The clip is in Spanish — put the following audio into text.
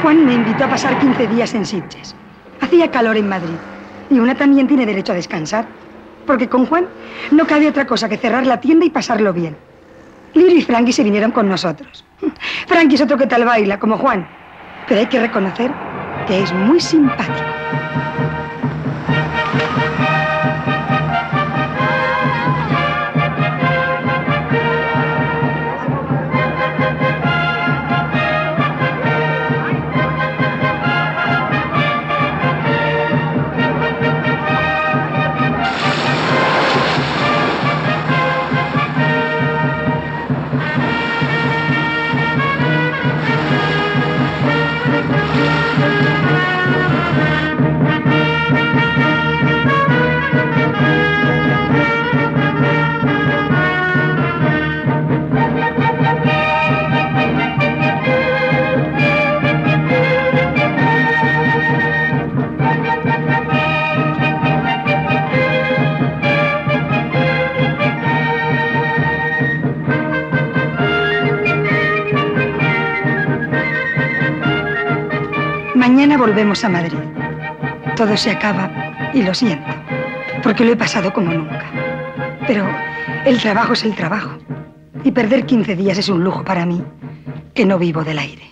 Juan me invitó a pasar 15 días en Sitges. Hacía calor en Madrid y una también tiene derecho a descansar, porque con Juan no cabe otra cosa que cerrar la tienda y pasarlo bien. Lirio y Frankie se vinieron con nosotros. Frankie es otro que tal baila, como Juan, pero hay que reconocer que es muy simpático. Mañana volvemos a Madrid. Todo se acaba y lo siento, porque lo he pasado como nunca. Pero el trabajo es el trabajo. Y perder 15 días es un lujo para mí, que no vivo del aire.